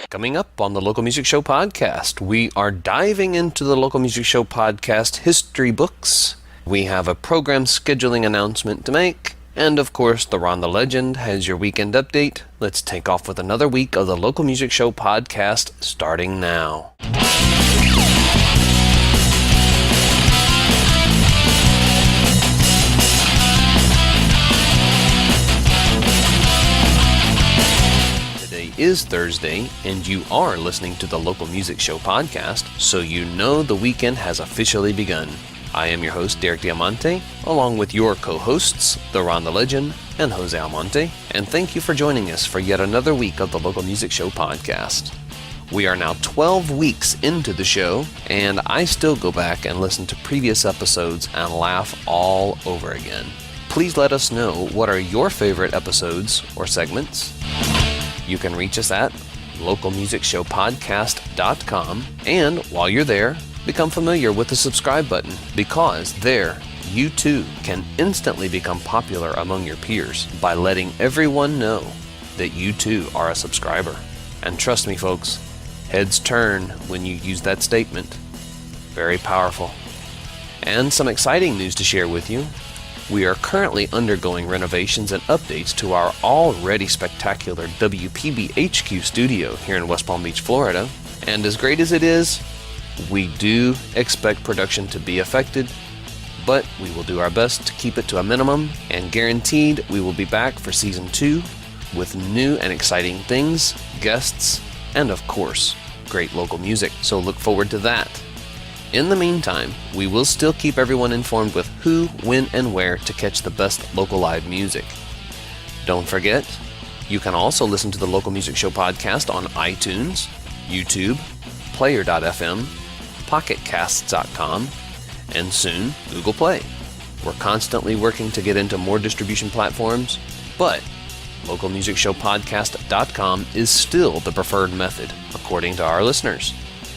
Coming up on the Local Music Show podcast, we are diving into the Local Music Show podcast history books. We have a program scheduling announcement to make. And of course, the Ron the Legend has your weekend update. Let's take off with another week of the Local Music Show podcast starting now. Today is Thursday, and you are listening to the Local Music Show podcast, so you know the weekend has officially begun. I am your host, Derek Diamante, along with your co-hosts, the Ron the Legend and Jose Almonte, and thank you for joining us for yet another week of the Local Music Show podcast. We are now 12 weeks into the show, and I still go back and listen to previous episodes and laugh all over again. Please let us know what are your favorite episodes or segments. You can reach us at localmusicshowpodcast.com, and while you're there, become familiar with the subscribe button, because there you too can instantly become popular among your peers by letting everyone know that you too are a subscriber. And trust me folks, heads turn when you use that statement. Very powerful. And some exciting news to share with you. We are currently undergoing renovations and updates to our already spectacular WPB HQ studio here in West Palm Beach, Florida. And as great as it is, we do expect production to be affected, but we will do our best to keep it to a minimum, and guaranteed we will be back for Season 2 with new and exciting things, guests, and of course, great local music, so look forward to that. In the meantime, we will still keep everyone informed with who, when, and where to catch the best local live music. Don't forget, you can also listen to the Local Music Show podcast on iTunes, YouTube, Player.fm, PocketCasts.com, and soon Google Play. We're constantly working to get into more distribution platforms, but LocalMusicShowPodcast.com is still the preferred method, according to our listeners.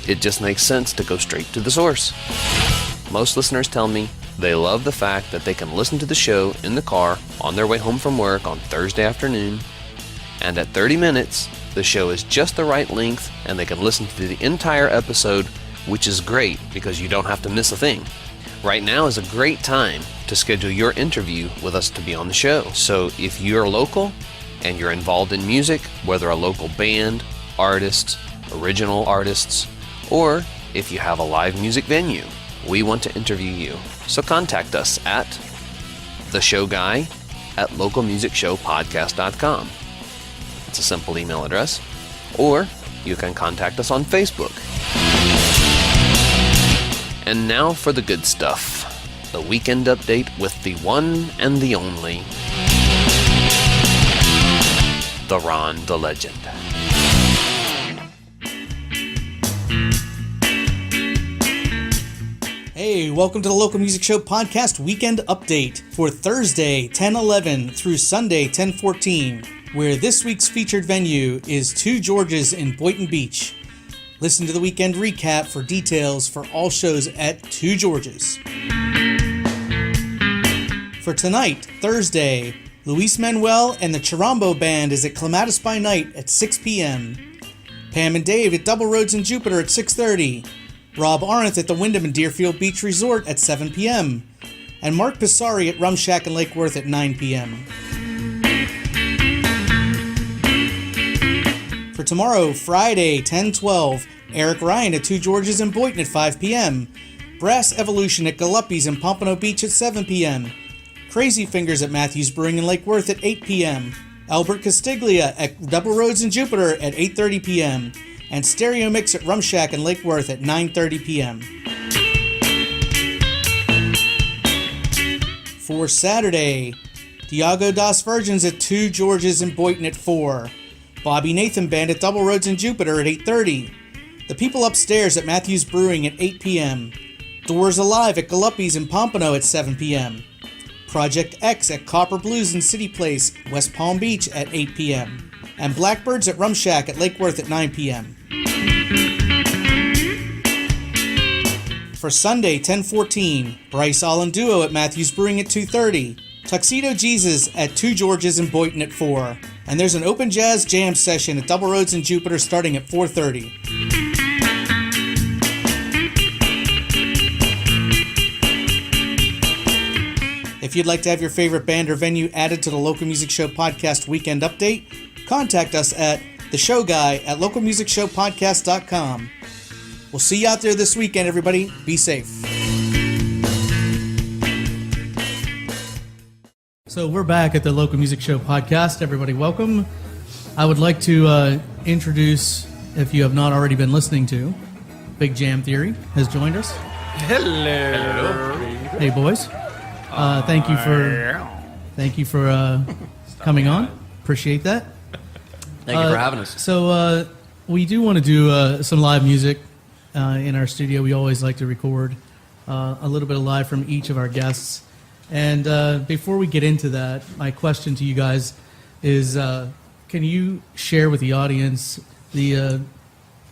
It just makes sense to go straight to the source. Most listeners tell me they love the fact that they can listen to the show in the car on their way home from work on Thursday afternoon, and at 30 minutes, the show is just the right length and they can listen to the entire episode, which is great because you don't have to miss a thing. Right now is a great time to schedule your interview with us to be on the show. So if you're local and you're involved in music, whether a local band, artists, original artists, or if you have a live music venue, we want to interview you. So contact us at TheShowGuy at localmusicshowpodcast.com. It's a simple email address. Or you can contact us on Facebook. And now for the good stuff. The weekend update with the one and the only, the Ron the Legend. Hey, welcome to the Local Music Show podcast weekend update for Thursday 10/11 through Sunday 10/14, where this week's featured venue is Two Georges in Boynton Beach. Listen to the weekend recap for details for all shows at Two Georges. For tonight, Thursday, Luis Manuel and the Chirambo Band is at Clematis by Night at 6 p.m. Pam and Dave at Double Roads in Jupiter at 6:30. Rob Arendt at the Wyndham and Deerfield Beach Resort at 7 p.m. And Mark Pissari at Rum Shack in Lake Worth at 9 p.m. For tomorrow, Friday, 10/12, Eric Ryan at Two Georges in Boynton at 5 p.m. Brass Evolution at Galuppi's in Pompano Beach at 7 p.m. Crazy Fingers at Matthews Brewing in Lake Worth at 8 p.m. Albert Castiglia at Double Roads in Jupiter at 8:30 p.m. And Stereo Mix at Rum Shack in Lake Worth at 9:30 p.m. For Saturday, Diago Das Virgins at Two Georges in Boynton at 4. Bobby Nathan Band at Double Roads in Jupiter at 8:30. The People Upstairs at Matthews Brewing at 8 p.m. Doors Alive at Galuppi's in Pompano at 7 p.m. Project X at Copper Blues in City Place, West Palm Beach at 8 p.m. And Blackbirds at Rum Shack at Lake Worth at 9 p.m. For Sunday, 10/14, Bryce Allen Duo at Matthews Brewing at 2:30. Tuxedo Jesus at Two Georges in Boynton at 4. And there's an open jazz jam session at Double Roads in Jupiter starting at 4:30. If you'd like to have your favorite band or venue added to the Local Music Show Podcast Weekend Update, contact us at TheShowGuy at localmusicshowpodcast.com. We'll see you out there this weekend, everybody. Be safe. So we're back at the Local Music Show Podcast. Everybody, welcome. I would like to introduce, if you have not already been listening to, Big Jam Theory has joined us. Hello. Hey, boys. Thank you for coming on. Appreciate that. Thank you for having us. So we do want to do some live music in our studio. We always like to record a little bit of live from each of our guests. And before we get into that, my question to you guys is, can you share with the audience I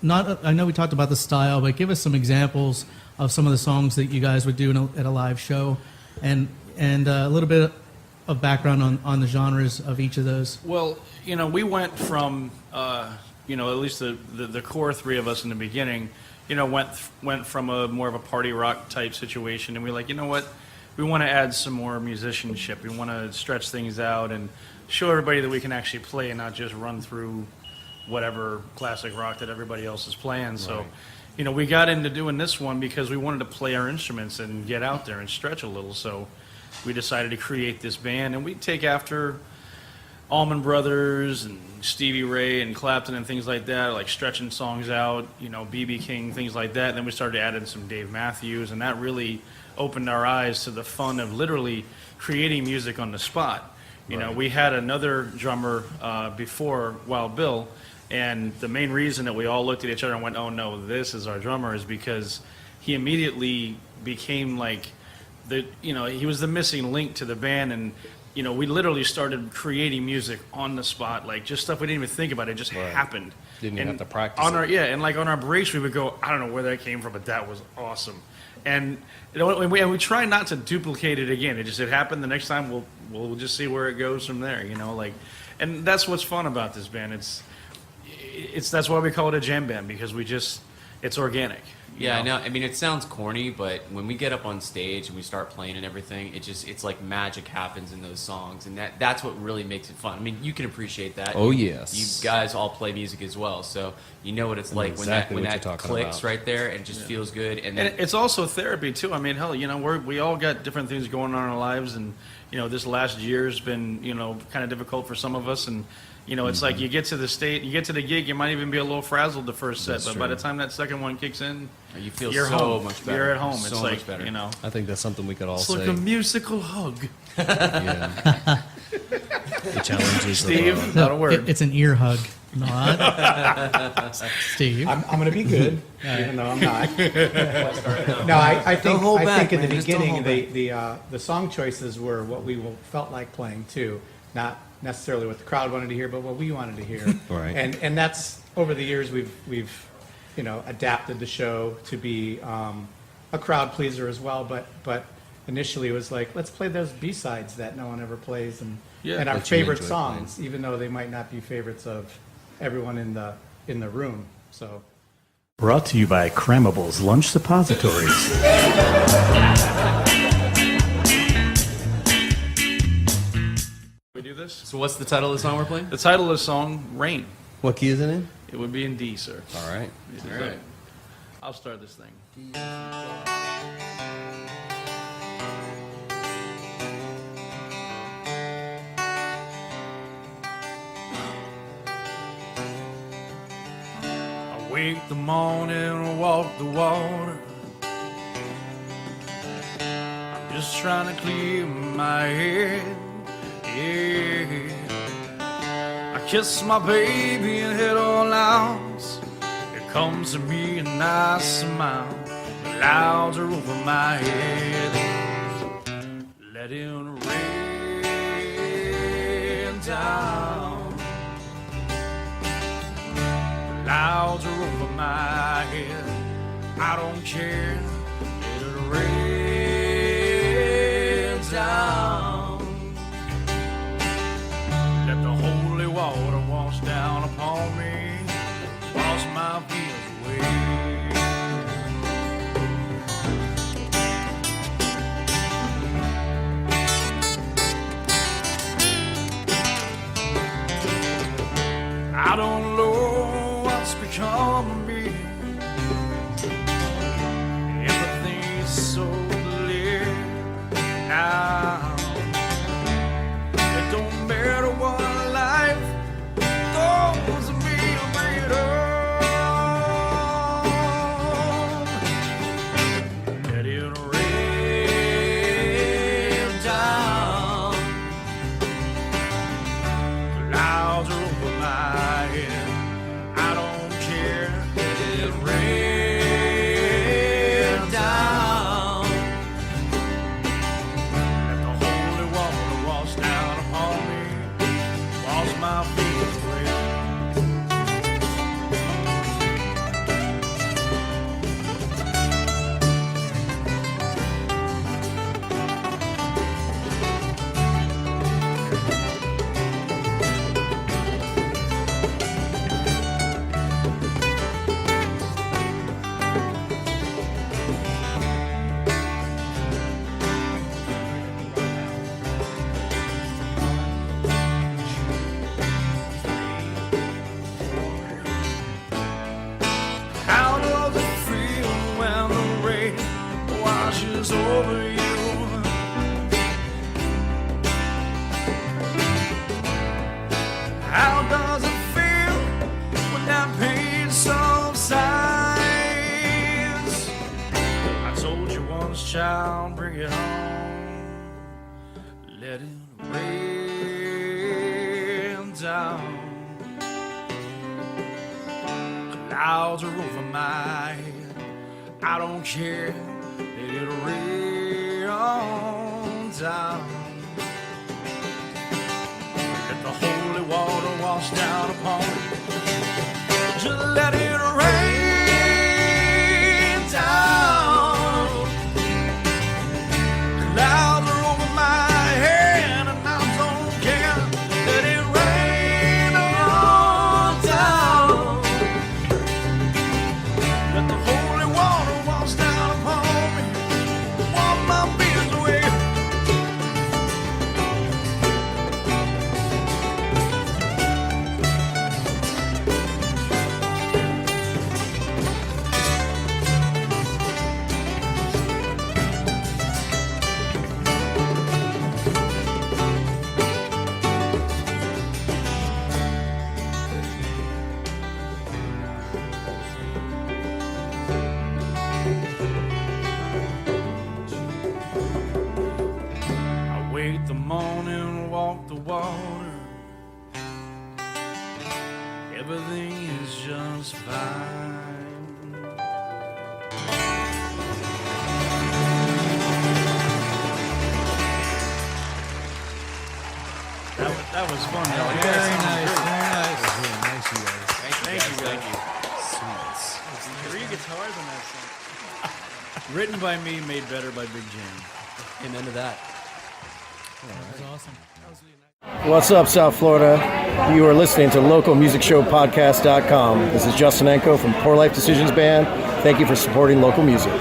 know we talked about the style, but give us some examples of some of the songs that you guys would do at a live show, and a little bit of background on the genres of each of those. Well, we went from, at least the core three of us in the beginning, went from a more of a party rock type situation, and we're like, you know what, we want to add some more musicianship. We want to stretch things out and show everybody that we can actually play and not just run through whatever classic rock that everybody else is playing. So, we got into doing this one because we wanted to play our instruments and get out there and stretch a little. So we decided to create this band, and we take after Allman Brothers and Stevie Ray and Clapton and things like that, like stretching songs out, B.B. King, things like that. And then we started adding some Dave Matthews, and that really opened our eyes to the fun of literally creating music on the spot. We had another drummer before Wild Bill, and the main reason that we all looked at each other and went, oh no, this is our drummer, is because he immediately became like he was the missing link to the band. And we literally started creating music on the spot, like just stuff we didn't even think about. It just happened. Didn't even have to practice and like on our breaks we would go, I don't know where that came from, but that was awesome. And we try not to duplicate it again. It happened. The next time we'll just see where it goes from there. And that's what's fun about this band. That's why we call it a jam band, because it's organic. Yeah, I know. I mean, it sounds corny, but when we get up on stage and we start playing and everything, it's like magic happens in those songs, and that's what really makes it fun. I mean, you can appreciate that. Oh, yes. You guys all play music as well, so you know what it's like when that clicks right there and just feels good. And it's also therapy too. I mean, hell, we all got different things going on in our lives, and this last year's been kind of difficult for some of us, and it's like you get to the gig, you might even be a little frazzled the first set, but by the time that second one kicks in, you feel you're so home. much better. You're at home. So it's much like better. I think that's something we could all it's say. like a musical hug. Yeah. The challenges. Steve, not a word. It's an ear hug, not Steve. I'm going to be good, even though I'm not. No, I think in the beginning the song choices were what we felt like playing too, not necessarily what the crowd wanted to hear, but what we wanted to hear. Right. And that's over the years we've adapted the show to be a crowd pleaser as well. But initially it was like, let's play those B-sides that no one ever plays, and our that you favorite enjoy songs, playing. even though they might not be favorites of everyone in the room. So. Brought to you by Cramables Lunch Suppositories. We do this? So what's the title of the song we're playing? The title of the song, Rain. What key is it in? It would be in D, sir. All right. All right. I'll start this thing. I wake the morning, walk the water. I'm just trying to clear my head. Yeah. I kiss my baby and head all out. It comes to me and I smile. The clouds are over my head. Let it rain down. The clouds are over my head. I don't care. Let it rain down. Let the holy water don't know what's become of me. Everything's so clear now. It don't matter what life throws me later. Let it rain down. Clouds are over my head. I don't care. Let it rain down. Let the holy water wash down upon me. Wash my feet away. How does it feel when the rain washes over you? How does it feel when that pain subsides? I told you once, child, bring it on. Let it rain down. Clouds are over my head. I don't care. Let it rain down. Let the holy water wash down upon me. Just let it rain down. Clouds are over my head and I don't care. Let it rain on down. Let the holy water wash down upon me. Wash my fears away. I wake the morning, walk the water. Everything is just fine. That was fun. Very nice. Really nice, you guys. Thank you, guys. Sweet. 3 guitars on that song. Written by me, made better by Big Jam. Amen to that. What's up, South Florida? You are listening to LocalMusicShowPodcast.com. This is Justin Enko from Poor Life Decisions Band. Thank you for supporting local music.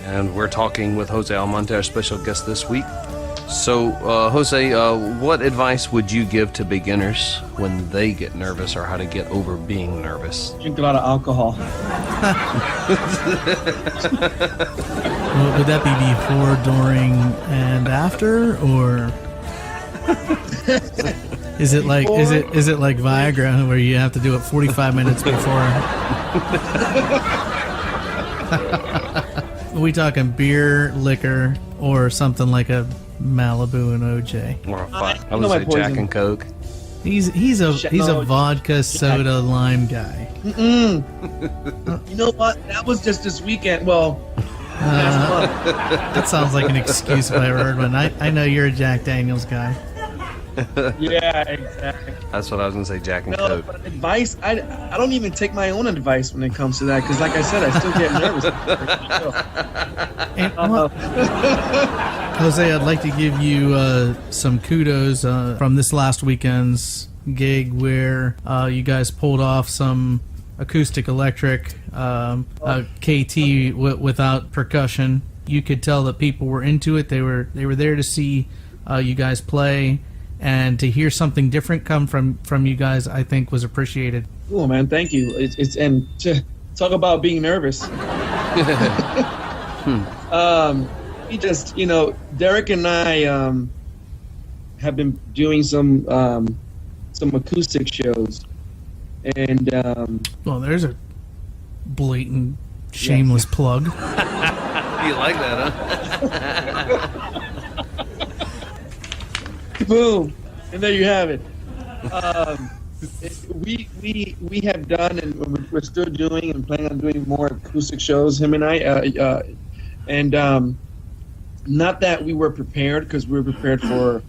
And we're talking with Jose Almonte, our special guest this week. So, Jose, what advice would you give to beginners when they get nervous, or how to get over being nervous? Drink a lot of alcohol. Well, would that be before, during, and after, or is it like Viagra where you have to do it 45 minutes before? Are we talking beer, liquor, or something like a Malibu and OJ? Or I would say Jack and Coke. He's a vodka soda lime guy. You know what? That was just this weekend. Well, last month. That sounds like an excuse if I ever heard one. I know you're a Jack Daniels guy. Yeah, exactly. That's what I was gonna say, Jack and No, Coke. but advice, I don't even take my own advice when it comes to that, because like I said, I still get nervous. And, well, Jose, I'd like to give you some kudos from this last weekend's gig where you guys pulled off some acoustic electric KT without percussion. You could tell that people were into it. They were there to see you guys play, and to hear something different come from you guys, I think was appreciated. Cool, man. Thank you. It's and to talk about being nervous. We just, Derek and I have been doing some acoustic shows, and Well, there's a blatant, shameless plug. You like that, huh? boom, and there you have it. We have done, and we're still doing and planning on doing more acoustic shows. Him and I, and not that we were prepared, because we were prepared for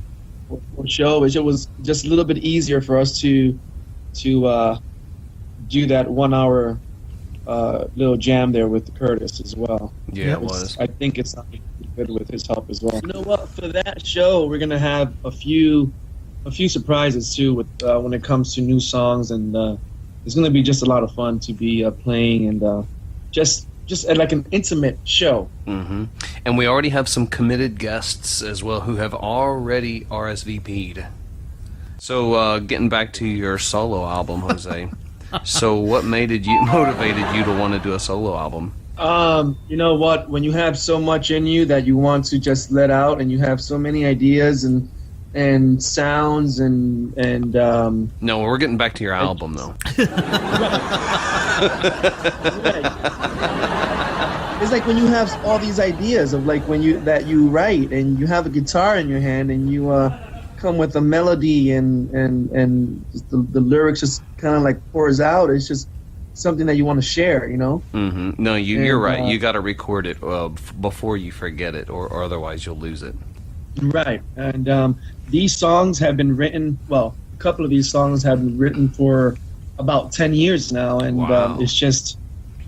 a show. It was just a little bit easier for us to do that 1 hour little jam there with Curtis as well. Yeah, it was. I think it's something good with his help as well. You know what? For that show, we're gonna have a few surprises too with when it comes to new songs, and it's gonna be just a lot of fun to be playing, and just like an intimate show. Mm-hmm. And we already have some committed guests as well who have already RSVP'd. So getting back to your solo album, Jose. So what motivated you to want to do a solo album? You know what? When you have so much in you that you want to just let out, and you have so many ideas and sounds and No, we're getting back to your album though. It's like when you have all these ideas of like when you write, and you have a guitar in your hand, and you come with a melody, and just the lyrics just kind of like pours out. It's just something that you want to share, Mm-hmm. No, you're right. You got to record it before you forget it, or otherwise you'll lose it. Right. And these songs have been written. Well, a couple of these songs have been written for about 10 years now, and Wow. it's just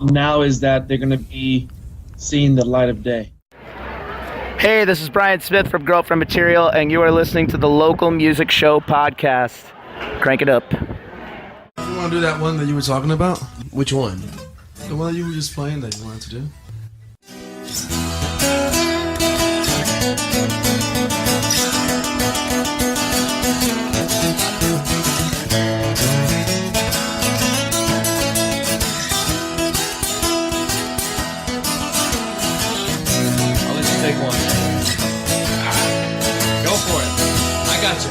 now is that they're going to be seeing the light of day. Hey, this is Brian Smith from Girlfriend Material, and you are listening to the Local Music Show podcast. Crank it up. You want to do that one that you were talking about? Which one? The one that you were just playing that you wanted to do? I'll let you take one. Go for it. I got you.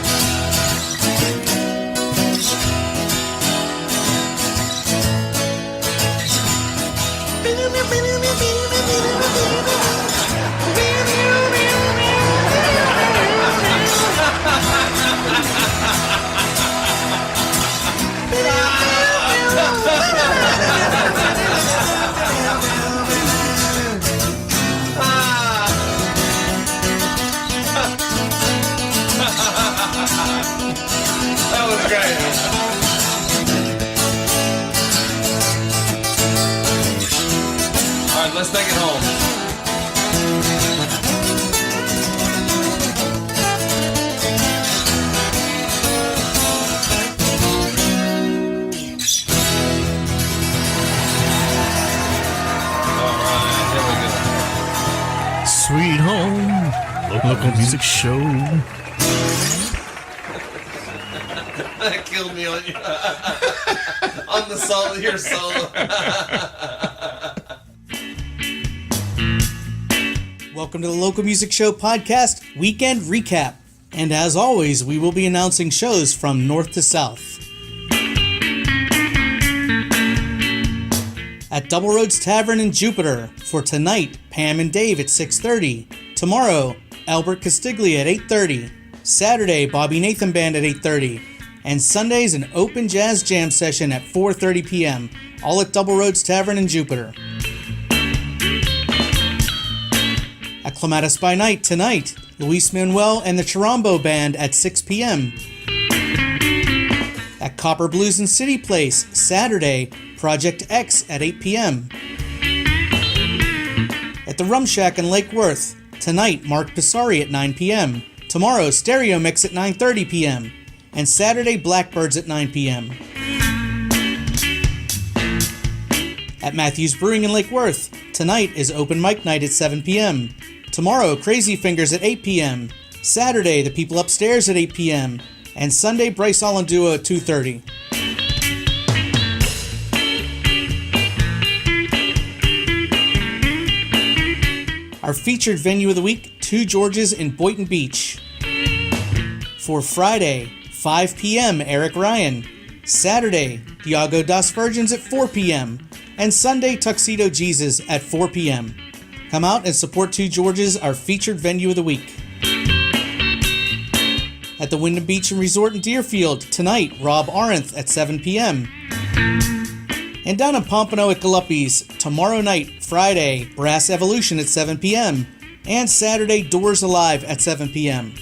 That was great. All right, let's take it home. All right, here we go. Sweet home, local music show. That killed me on you. On the solo, your solo. Welcome to the Local Music Show podcast weekend recap. And as always, we will be announcing shows from north to south. At Double Roads Tavern in Jupiter for tonight, Pam and Dave at 6:30. Tomorrow, Albert Castiglia at 8:30. Saturday, Bobby Nathan Band at 8:30. And Sunday's an open jazz jam session at 4:30 p.m., all at Double Roads Tavern in Jupiter. At Clematis by Night tonight, Luis Manuel and the Chirambo Band at 6 p.m. At Copper Blues and City Place, Saturday, Project X at 8 p.m. At the Rum Shack in Lake Worth, tonight, Mark Pisari at 9 p.m. Tomorrow, Stereo Mix at 9:30 p.m. And Saturday, Blackbirds at 9 p.m. At Matthews Brewing in Lake Worth, tonight is Open Mic Night at 7 p.m. Tomorrow, Crazy Fingers at 8 p.m. Saturday, The People Upstairs at 8 p.m. And Sunday, Bryce Allen Duo at 2:30. Our featured venue of the week, Two Georges in Boynton Beach. For Friday, 5 p.m., Eric Ryan. Saturday, Diago Das Virgins at 4 p.m. And Sunday, Tuxedo Jesus at 4 p.m. Come out and support Two Georges, our featured venue of the week. At the Wyndham Beach and Resort in Deerfield, tonight, Rob Arendt at 7 p.m. And down in Pompano at Galuppi's, tomorrow night, Friday, Brass Evolution at 7 p.m. And Saturday, Doors Alive at 7 p.m.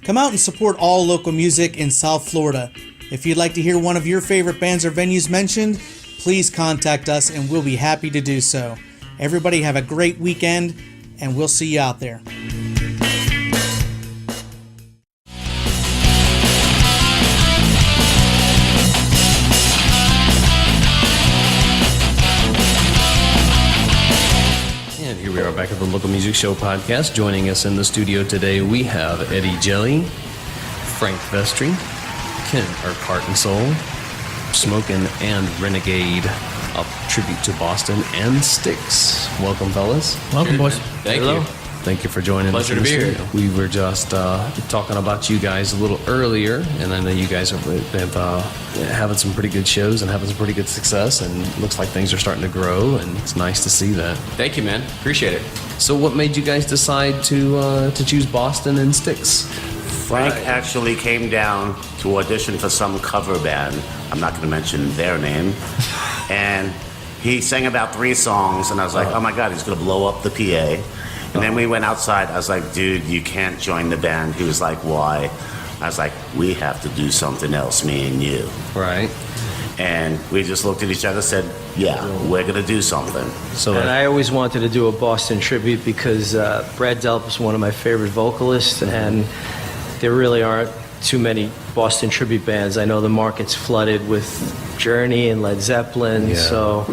Come out and support all local music in South Florida. If you'd like to hear one of your favorite bands or venues mentioned, please contact us and we'll be happy to do so. Everybody have a great weekend, and we'll see you out there. And here we are back at the Local Music Show podcast. Joining us in the studio today, we have Eddie Jelly, Frank Vestry, Ken Urquhart and Soul, Smokin, and Renegade, a tribute to Boston and Styx. Welcome, fellas. Welcome, boys. Thank you. Thank you for joining us. Pleasure to be here. We were just talking about you guys a little earlier, and I know you guys have having some pretty good shows and having some pretty good success, and it looks like things are starting to grow, and it's nice to see that. Thank you, man. Appreciate it. So what made you guys decide to choose Boston and Styx? Frank actually came down to audition for some cover band. I'm not going to mention their name. And he sang about 3 songs, and I was like, oh my God, he's going to blow up the PA. And then we went outside. I was like, dude, you can't join the band. He was like, why? I was like, we have to do something else, me and you. Right. And we just looked at each other and said, yeah, we're going to do something. So and I always wanted to do a Boston tribute because Brad Delp is one of my favorite vocalists, and there really aren't too many Boston tribute bands. I know the market's flooded with Journey and Led Zeppelin, so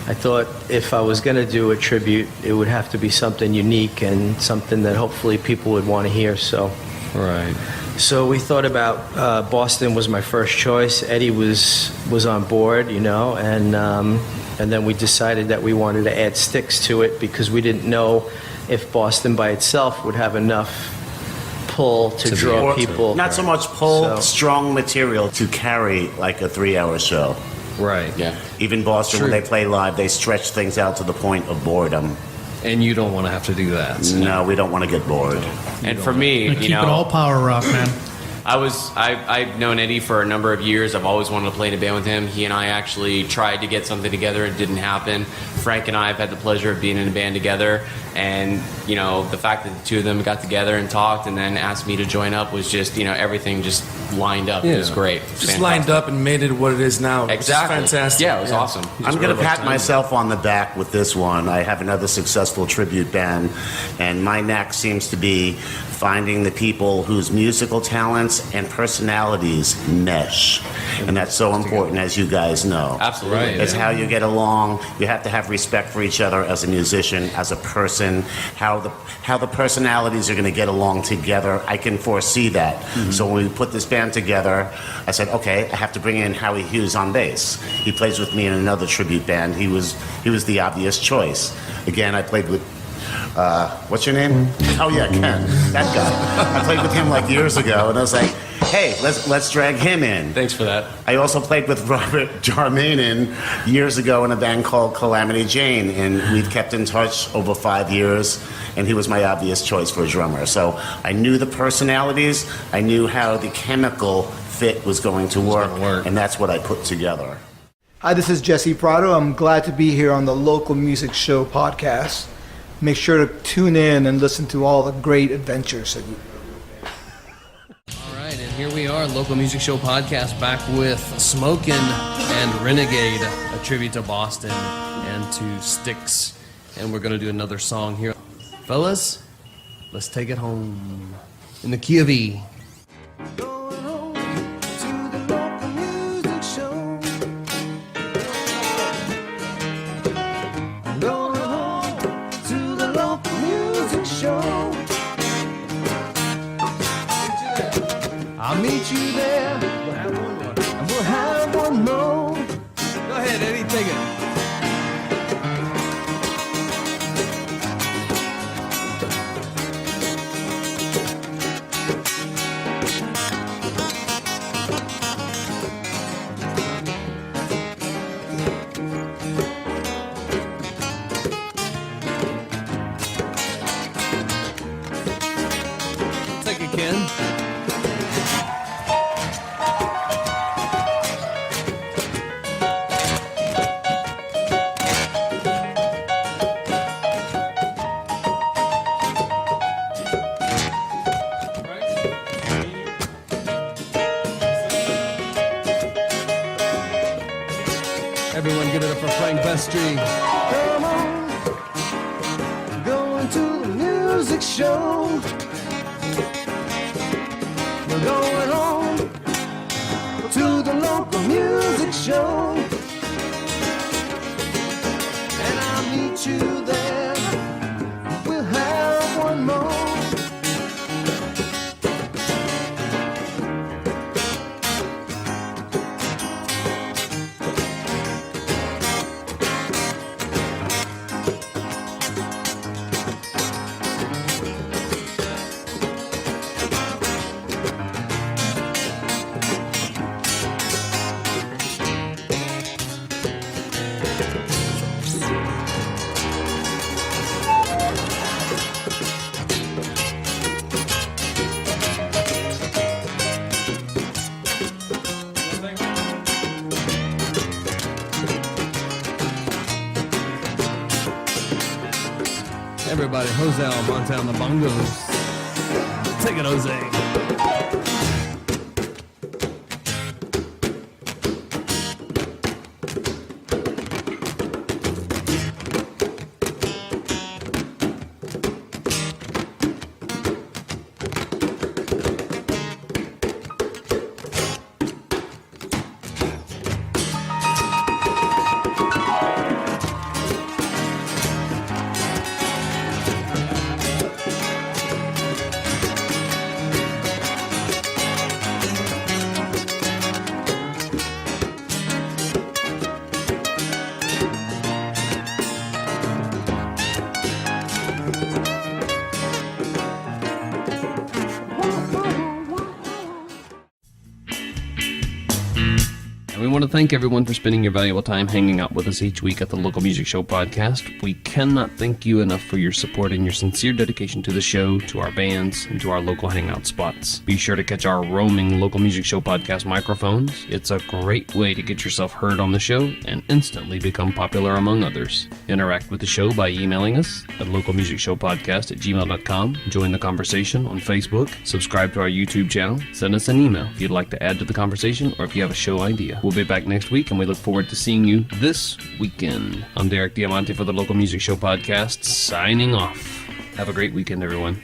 I thought if I was going to do a tribute, it would have to be something unique and something that hopefully people would want to hear. So we thought about Boston was my first choice. Eddie was on board, you know, and then we decided that we wanted to add Styx to it because we didn't know if Boston by itself would have enough pull to draw people. Not so much pull, strong material to carry like a 3-hour show. Right. Yeah. Even Boston, when they play live, they stretch things out to the point of boredom. And you don't want to have to do that. So. No, we don't want to get bored. And for me, keep it all power rock, man. I've known Eddie for a number of years. I've always wanted to play in a band with him. He and I actually tried to get something together. It didn't happen. Frank and I have had the pleasure of being in a band together. And, you know, the fact that the two of them got together and talked and then asked me to join up was just, you know, everything just lined up. It was great. Just lined up and made it what it is now. Exactly. It's fantastic. Yeah, it was awesome. I'm going to pat myself on the back with this one. I have another successful tribute band, and my knack seems to be finding the people whose musical talents and personalities mesh. And that's so important, as you guys know. Absolutely. It's how you get along. You have to have respect for each other as a musician, as a person, how the personalities are going to get along together. I can foresee that. So when we put this band together, I said, okay, I have to bring in Howie Hughes on bass. He plays with me in another tribute band. He was the obvious choice. Again, I played with what's your name? Oh yeah, Ken. That guy. I played with him like years ago, and I was like, hey, let's drag him in. Thanks for that. I also played with Robert Jarmanin years ago in a band called Calamity Jane, and we've kept in touch over 5 years, and he was my obvious choice for a drummer. So I knew the personalities, I knew how the chemical fit was going to work, and that's what I put together. Hi, this is Jesse Prado. I'm glad to be here on the Local Music Show podcast. Make sure to tune in and listen to all the great adventures that you. All right, Here we are, Local Music Show Podcast, back with Smokin and Renegade, a tribute to Boston and to Styx. And we're going to do another song here. Fellas, let's take it home in the key of E. Going home to the local music show. Going home to the local music show. I'll meet you there. We'll have one more. And we'll have one more. Go ahead, Eddie, take it. Take it, Ken. Everyone give it up for Frank Vestry. Come on, going to the music show. We're going home to the local music show. And I'll meet you there. We'll have one more. Everybody, Jose Almonte on the bongos. Take it, Jose. We want to thank everyone for spending your valuable time hanging out with us each week at the Local Music Show Podcast. We cannot thank you enough for your support and your sincere dedication to the show, to our bands, and to our local hangout spots. Be sure to catch our roaming Local Music Show Podcast microphones. It's a great way to get yourself heard on the show and instantly become popular among others. Interact with the show by emailing us at localmusicshowpodcast@gmail.com. Join the conversation on Facebook. Subscribe to our YouTube channel. Send us an email if you'd like to add to the conversation or if you have a show idea. We'll be back next week, and we look forward to seeing you this weekend. I'm Derek Diamante for the Local Music Show Podcast, signing off. Have a great weekend, everyone.